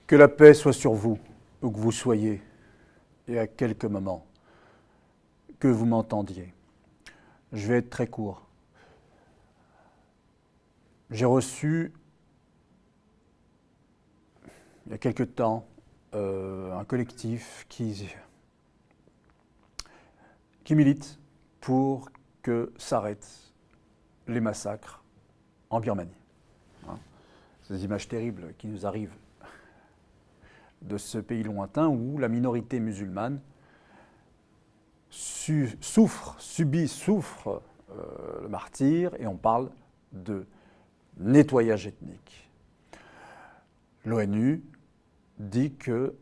Que la paix soit sur vous, où que vous soyez, et à quelques moments, que vous m'entendiez. Je vais être très court. J'ai reçu, il y a quelque temps, un collectif qui milite pour que s'arrêtent les massacres en Birmanie. Ces images terribles qui nous arrivent de ce pays lointain où la minorité musulmane souffre le martyre, et on parle de nettoyage ethnique. L'ONU dit que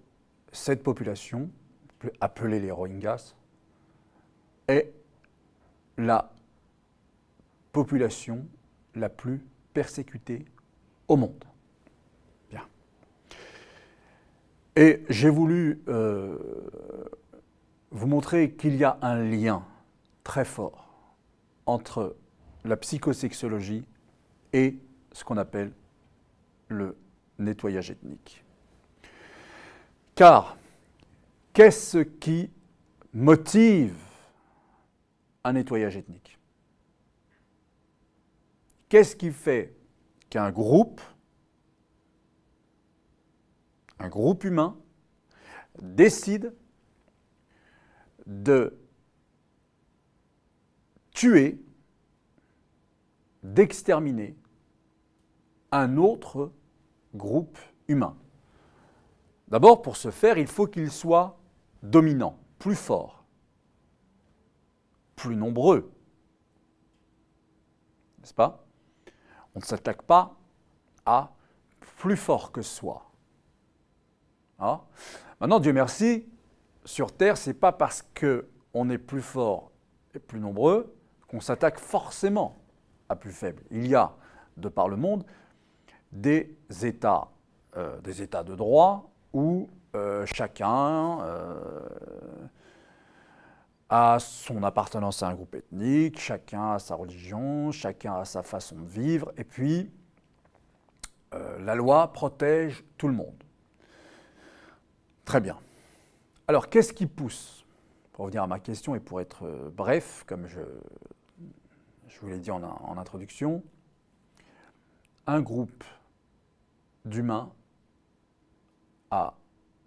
cette population, appelée les Rohingyas, est la population la plus persécutée au monde. Bien. Et j'ai voulu vous montrer qu'il y a un lien très fort entre la psychosexologie et ce qu'on appelle le nettoyage ethnique. Car qu'est-ce qui motive un nettoyage ethnique? Qu'est-ce qui fait qu'un groupe humain, décide de tuer, d'exterminer un autre groupe humain? D'abord, pour ce faire, il faut qu'il soit dominant, plus fort, plus nombreux. N'est-ce pas? On ne s'attaque pas à plus fort que soi. Ah. Maintenant, Dieu merci, sur Terre, ce n'est pas parce qu'on est plus fort et plus nombreux qu'on s'attaque forcément à plus faible. Il y a, de par le monde, des États de droit où chacun a son appartenance à un groupe ethnique, chacun a sa religion, chacun a sa façon de vivre, et puis la loi protège tout le monde. Très bien. Alors, qu'est-ce qui pousse? Pour revenir à ma question et pour être bref, comme je vous l'ai dit en introduction, un groupe d'humains a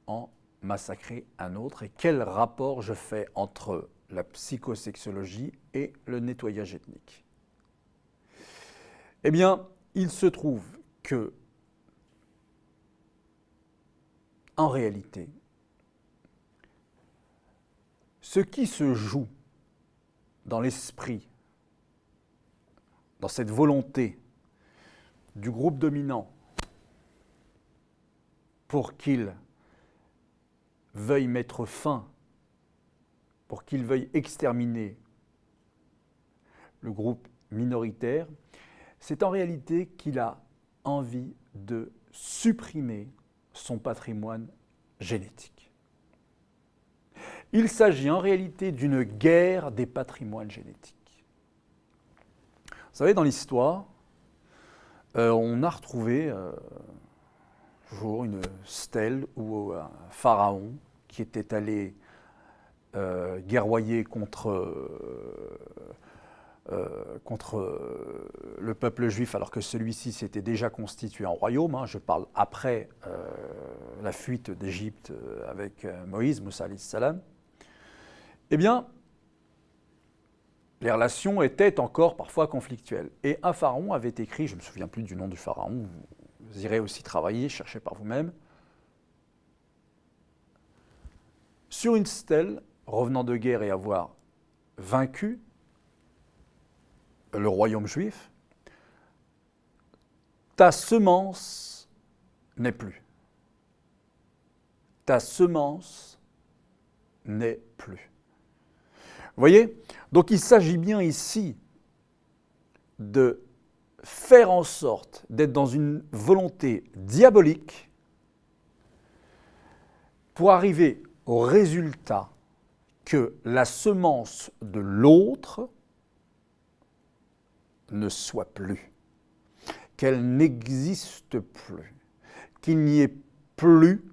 en massacré un autre. Et quel rapport je fais entre la psychosexologie et le nettoyage ethnique? Eh bien, il se trouve que, en réalité, ce qui se joue dans l'esprit, dans cette volonté du groupe dominant pour qu'il veuille mettre fin, pour qu'il veuille exterminer le groupe minoritaire, c'est en réalité qu'il a envie de supprimer son patrimoine génétique. Il s'agit en réalité d'une guerre des patrimoines génétiques. Vous savez, dans l'histoire, on a retrouvé un jour une stèle où un pharaon qui était allé guerroyer contre le peuple juif alors que celui-ci s'était déjà constitué en royaume. Je parle après la fuite d'Égypte avec Moïse, Moussa alayhi salam. Eh bien, les relations étaient encore parfois conflictuelles. Et un pharaon avait écrit, je ne me souviens plus du nom du pharaon, vous irez aussi travailler, cherchez par vous-même, sur une stèle, revenant de guerre et avoir vaincu le royaume juif, ta semence n'est plus. Ta semence n'est plus. Vous voyez? Donc il s'agit bien ici de faire en sorte d'être dans une volonté diabolique pour arriver au résultat que la semence de l'autre ne soit plus, qu'elle n'existe plus, qu'il n'y ait plus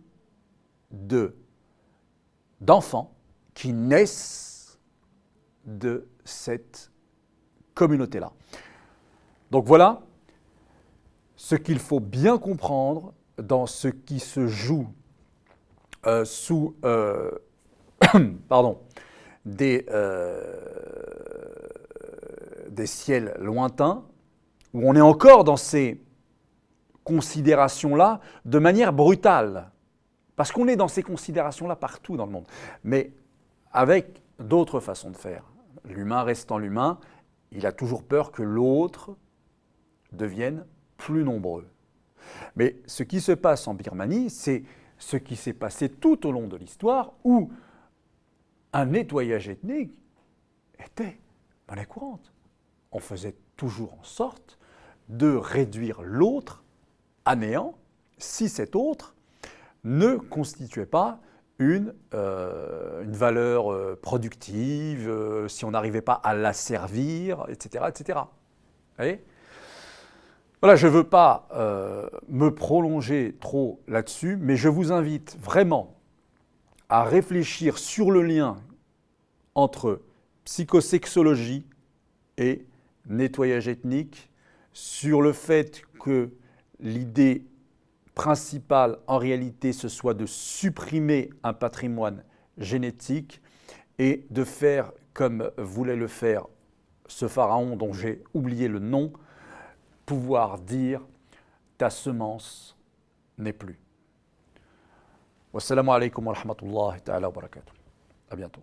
d'enfants qui naissent de cette communauté-là. Donc voilà ce qu'il faut bien comprendre dans ce qui se joue sous des ciels lointains, où on est encore dans ces considérations-là de manière brutale. Parce qu'on est dans ces considérations-là partout dans le monde. Mais avec d'autres façons de faire. L'humain restant l'humain, il a toujours peur que l'autre devienne plus nombreux. Mais ce qui se passe en Birmanie, c'est ce qui s'est passé tout au long de l'histoire où un nettoyage ethnique était monnaie courante. On faisait toujours en sorte de réduire l'autre à néant si cet autre ne constituait pas une valeur productive, si on n'arrivait pas à la servir, etc. etc. Vous voyez ? Voilà, je ne veux pas me prolonger trop là-dessus, mais je vous invite vraiment à réfléchir sur le lien entre psychosexologie et nettoyage ethnique, sur le fait que l'idée principale en réalité ce soit de supprimer un patrimoine génétique et de faire comme voulait le faire ce pharaon dont j'ai oublié le nom, pouvoir dire ta semence n'est plus. Wassalamu alaikum wa rahmatullahi ta'ala wa barakatuh. À bientôt.